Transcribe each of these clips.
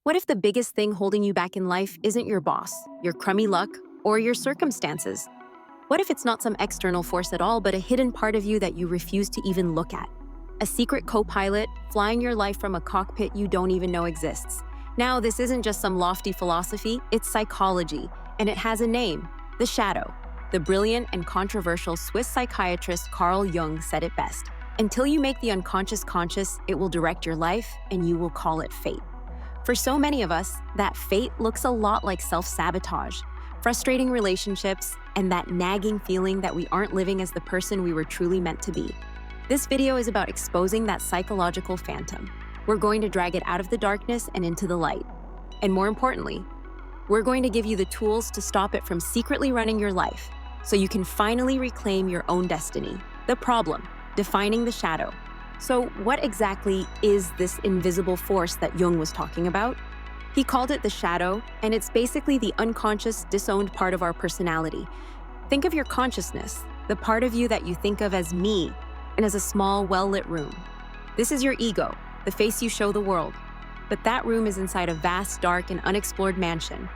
What if the biggest thing holding you back in life isn't your boss, your crummy luck, or your circumstances? What if it's not some external force at all, but a hidden part of you that you refuse to even look at? A secret co-pilot flying your life from a cockpit you don't even know exists. Now, this isn't just some lofty philosophy, it's psychology, and it has a name: the shadow. The brilliant and controversial Swiss psychiatrist Carl Jung said it best. Until you make the unconscious conscious, it will direct your life, and you will call it fate. For so many of us, that fate looks a lot like self-sabotage, frustrating relationships, and that nagging feeling that we aren't living as the person we were truly meant to be. This video is about exposing that psychological phantom. We're going to drag it out of the darkness and into the light. And more importantly, we're going to give you the tools to stop it from secretly running your life, so you can finally reclaim your own destiny. The problem: defining the shadow. So what exactly is this invisible force that Jung was talking about? He called it the shadow, and it's basically the unconscious, disowned part of our personality. Think of your consciousness, the part of you that you think of as me, and as a small, well-lit room. This is your ego, the face you show the world. But that room is inside a vast, dark, and unexplored mansion.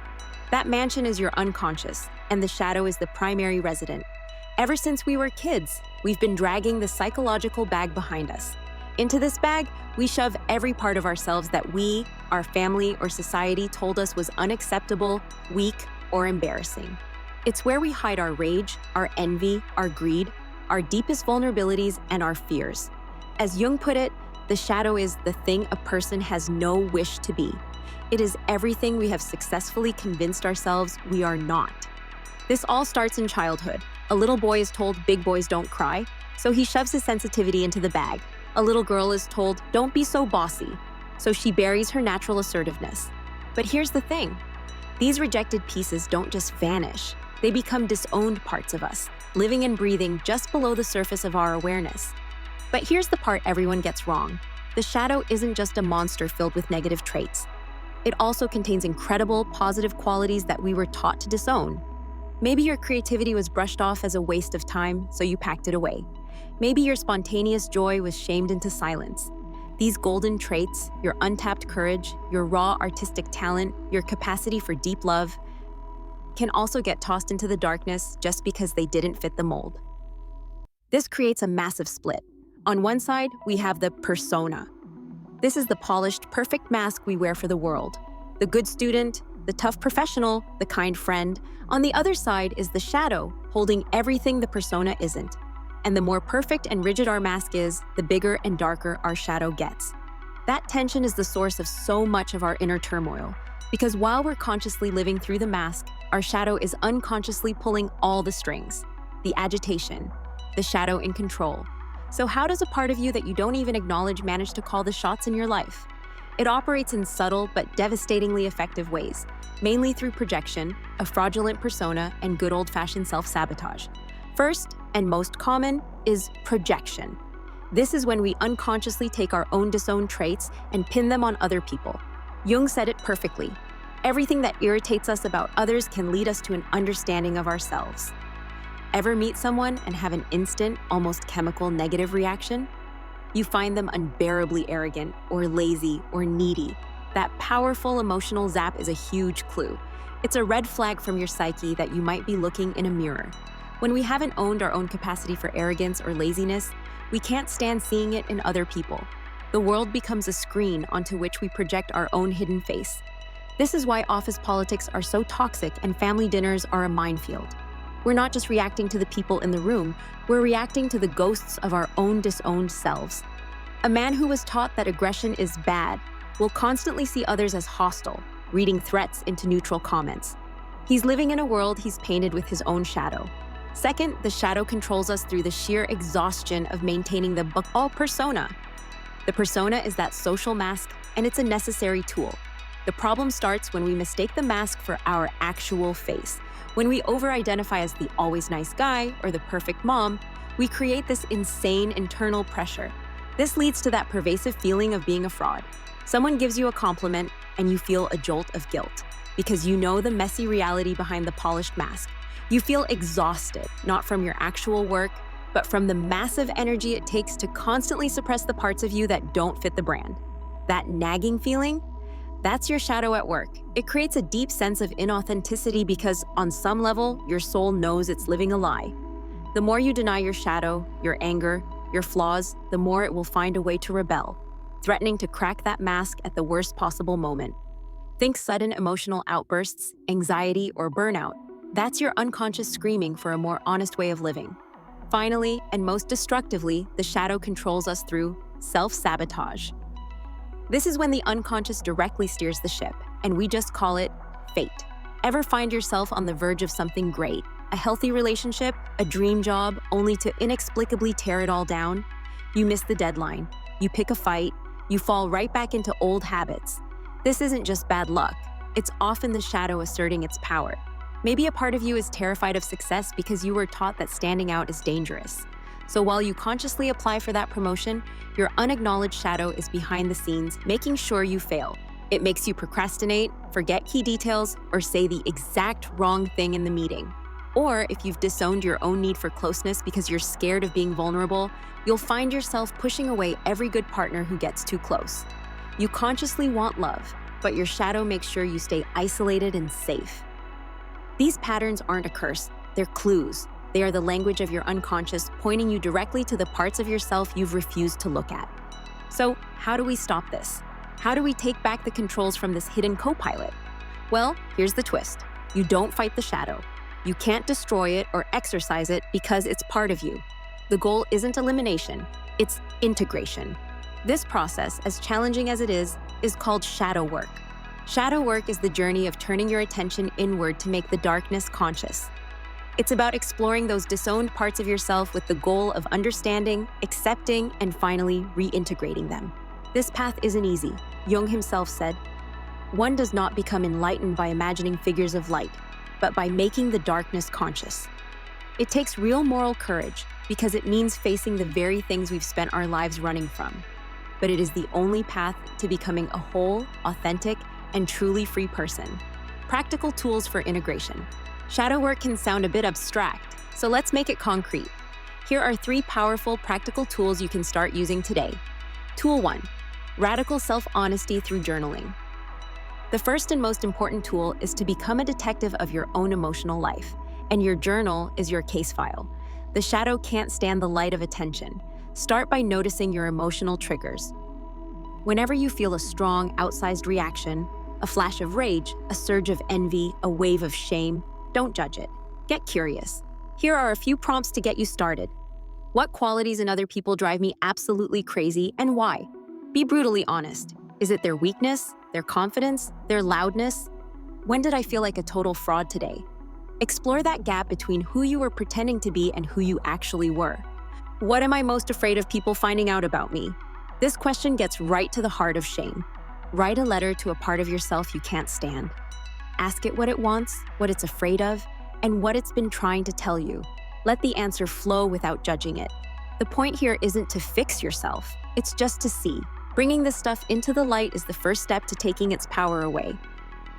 That mansion is your unconscious, and the shadow is the primary resident. Ever since we were kids, we've been dragging the psychological bag behind us. Into this bag, we shove every part of ourselves that we, our family, or society told us was unacceptable, weak, or embarrassing. It's where we hide our rage, our envy, our greed, our deepest vulnerabilities, and our fears. As Jung put it, the shadow is the thing a person has no wish to be. It is everything we have successfully convinced ourselves we are not. This all starts in childhood. A little boy is told big boys don't cry, so he shoves his sensitivity into the bag. A little girl is told, don't be so bossy, so she buries her natural assertiveness. But here's the thing: these rejected pieces don't just vanish. They become disowned parts of us, living and breathing just below the surface of our awareness. But here's the part everyone gets wrong. The shadow isn't just a monster filled with negative traits. It also contains incredible, positive qualities that we were taught to disown. Maybe your creativity was brushed off as a waste of time, so you packed it away. Maybe your spontaneous joy was shamed into silence. These golden traits, your untapped courage, your raw artistic talent, your capacity for deep love, can also get tossed into the darkness just because they didn't fit the mold. This creates a massive split. On one side, we have the persona. This is the polished, perfect mask we wear for the world. The good student, the tough professional, the kind friend. On the other side is the shadow, holding everything the persona isn't. And the more perfect and rigid our mask is, the bigger and darker our shadow gets. That tension is the source of so much of our inner turmoil, because while we're consciously living through the mask, our shadow is unconsciously pulling all the strings. The agitation, the shadow in control. So how does a part of you that you don't even acknowledge manage to call the shots in your life? It operates in subtle but devastatingly effective ways, mainly through projection, a fraudulent persona, and good old-fashioned self-sabotage. First, and most common, is projection. This is when we unconsciously take our own disowned traits and pin them on other people. Jung said it perfectly: everything that irritates us about others can lead us to an understanding of ourselves. Ever meet someone and have an instant, almost chemical negative reaction? You find them unbearably arrogant, or lazy, or needy. That powerful emotional zap is a huge clue. It's a red flag from your psyche that you might be looking in a mirror. When we haven't owned our own capacity for arrogance or laziness, we can't stand seeing it in other people. The world becomes a screen onto which we project our own hidden face. This is why office politics are so toxic and family dinners are a minefield. We're not just reacting to the people in the room, we're reacting to the ghosts of our own disowned selves. A man who was taught that aggression is bad will constantly see others as hostile, reading threats into neutral comments. He's living in a world he's painted with his own shadow. Second, the shadow controls us through the sheer exhaustion of maintaining the all persona. The persona is that social mask, and it's a necessary tool. The problem starts when we mistake the mask for our actual face. When we over-identify as the always nice guy or the perfect mom, we create this insane internal pressure. This leads to that pervasive feeling of being a fraud. Someone gives you a compliment and you feel a jolt of guilt because you know the messy reality behind the polished mask. You feel exhausted, not from your actual work, but from the massive energy it takes to constantly suppress the parts of you that don't fit the brand. That nagging feeling? That's your shadow at work. It creates a deep sense of inauthenticity because, on some level, your soul knows it's living a lie. The more you deny your shadow, your anger, your flaws, the more it will find a way to rebel, threatening to crack that mask at the worst possible moment. Think sudden emotional outbursts, anxiety, or burnout. That's your unconscious screaming for a more honest way of living. Finally, and most destructively, the shadow controls us through self-sabotage. This is when the unconscious directly steers the ship, and we just call it fate. Ever find yourself on the verge of something great? A healthy relationship, a dream job, only to inexplicably tear it all down? You miss the deadline, you pick a fight, you fall right back into old habits. This isn't just bad luck, it's often the shadow asserting its power. Maybe a part of you is terrified of success because you were taught that standing out is dangerous. So while you consciously apply for that promotion, your unacknowledged shadow is behind the scenes, making sure you fail. It makes you procrastinate, forget key details, or say the exact wrong thing in the meeting. Or if you've disowned your own need for closeness because you're scared of being vulnerable, you'll find yourself pushing away every good partner who gets too close. You consciously want love, but your shadow makes sure you stay isolated and safe. These patterns aren't a curse, they're clues. They are the language of your unconscious, pointing you directly to the parts of yourself you've refused to look at. So, how do we stop this? How do we take back the controls from this hidden co-pilot? Well, here's the twist. You don't fight the shadow. You can't destroy it or exorcise it because it's part of you. The goal isn't elimination, it's integration. This process, as challenging as it is called shadow work. Shadow work is the journey of turning your attention inward to make the darkness conscious. It's about exploring those disowned parts of yourself with the goal of understanding, accepting, and finally reintegrating them. This path isn't easy. Jung himself said, "One does not become enlightened by imagining figures of light, but by making the darkness conscious." It takes real moral courage because it means facing the very things we've spent our lives running from. But it is the only path to becoming a whole, authentic, and truly free person. Practical tools for integration. Shadow work can sound a bit abstract, so let's make it concrete. Here are 3 powerful, practical tools you can start using today. Tool 1. Radical self-honesty through journaling. The first and most important tool is to become a detective of your own emotional life, and your journal is your case file. The shadow can't stand the light of attention. Start by noticing your emotional triggers. Whenever you feel a strong, outsized reaction, a flash of rage, a surge of envy, a wave of shame, don't judge it. Get curious. Here are a few prompts to get you started. What qualities in other people drive me absolutely crazy and why? Be brutally honest. Is it their weakness, their confidence, their loudness? When did I feel like a total fraud today? Explore that gap between who you were pretending to be and who you actually were. What am I most afraid of people finding out about me? This question gets right to the heart of shame. Write a letter to a part of yourself you can't stand. Ask it what it wants, what it's afraid of, and what it's been trying to tell you. Let the answer flow without judging it. The point here isn't to fix yourself, it's just to see. Bringing this stuff into the light is the first step to taking its power away.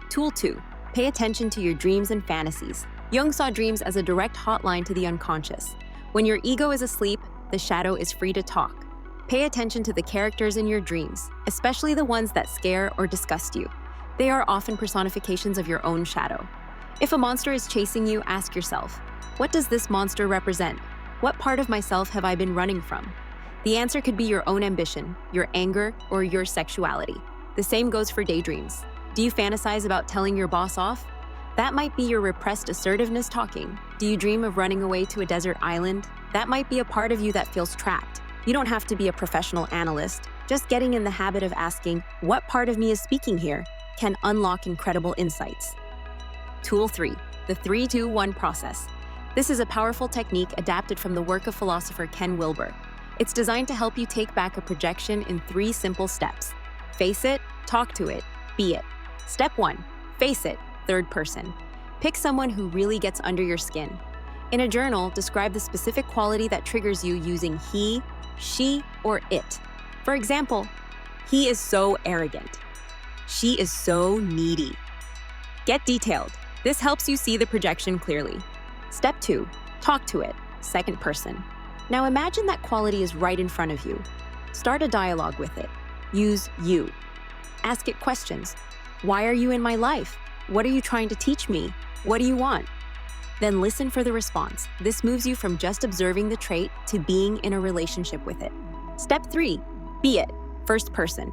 Tool 2. Pay attention to your dreams and fantasies. Jung saw dreams as a direct hotline to the unconscious. When your ego is asleep, the shadow is free to talk. Pay attention to the characters in your dreams, especially the ones that scare or disgust you. They are often personifications of your own shadow. If a monster is chasing you, ask yourself, what does this monster represent? What part of myself have I been running from? The answer could be your own ambition, your anger, or your sexuality. The same goes for daydreams. Do you fantasize about telling your boss off? That might be your repressed assertiveness talking. Do you dream of running away to a desert island? That might be a part of you that feels trapped. You don't have to be a professional analyst. Just getting in the habit of asking, what part of me is speaking here, can unlock incredible insights. Tool 3. The 3-2-1 process. This is a powerful technique adapted from the work of philosopher Ken Wilber. It's designed to help you take back a projection in 3 simple steps. Face it, talk to it, be it. Step 1. Face it, third person. Pick someone who really gets under your skin. In a journal, describe the specific quality that triggers you using he, she, or it. For example, he is so arrogant. She is so needy. Get detailed. This helps you see the projection clearly. Step 2. Talk to it, second person. Now imagine that quality is right in front of you. Start a dialogue with it. Use you. Ask it questions. Why are you in my life? What are you trying to teach me? What do you want? Then listen for the response. This moves you from just observing the trait to being in a relationship with it. Step 3, be it, first person.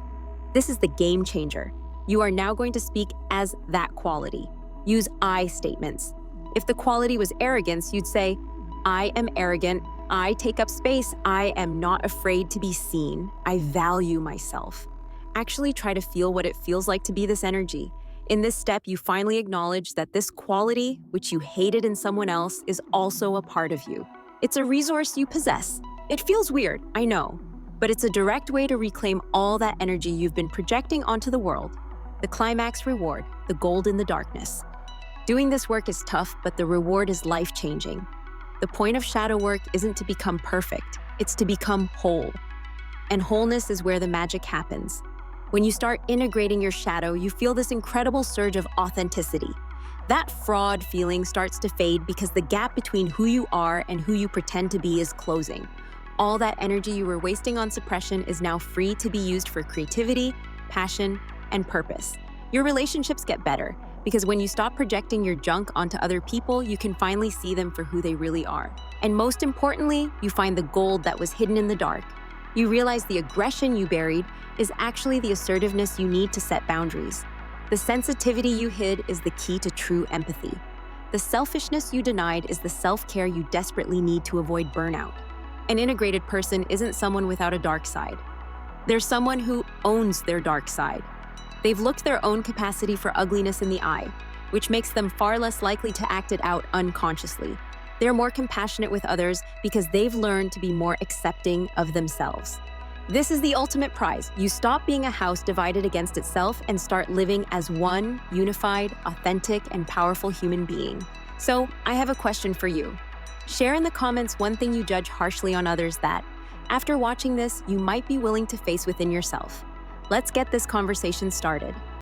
This is the game changer. You are now going to speak as that quality. Use I statements. If the quality was arrogance, you'd say, I am arrogant, I take up space, I am not afraid to be seen, I value myself. Actually try to feel what it feels like to be this energy. In this step, you finally acknowledge that this quality, which you hated in someone else, is also a part of you. It's a resource you possess. It feels weird, I know, but it's a direct way to reclaim all that energy you've been projecting onto the world. The climax reward, the gold in the darkness. Doing this work is tough, but the reward is life-changing. The point of shadow work isn't to become perfect, it's to become whole. And wholeness is where the magic happens. When you start integrating your shadow, you feel this incredible surge of authenticity. That fraud feeling starts to fade because the gap between who you are and who you pretend to be is closing. All that energy you were wasting on suppression is now free to be used for creativity, passion, and purpose. Your relationships get better because when you stop projecting your junk onto other people, you can finally see them for who they really are. And most importantly, you find the gold that was hidden in the dark. You realize the aggression you buried is actually the assertiveness you need to set boundaries. The sensitivity you hid is the key to true empathy. The selfishness you denied is the self-care you desperately need to avoid burnout. An integrated person isn't someone without a dark side. They're someone who owns their dark side. They've looked their own capacity for ugliness in the eye, which makes them far less likely to act it out unconsciously. They're more compassionate with others because they've learned to be more accepting of themselves. This is the ultimate prize. You stop being a house divided against itself and start living as one unified, authentic, and powerful human being. So, I have a question for you. Share in the comments one thing you judge harshly on others that, after watching this, you might be willing to face within yourself. Let's get this conversation started.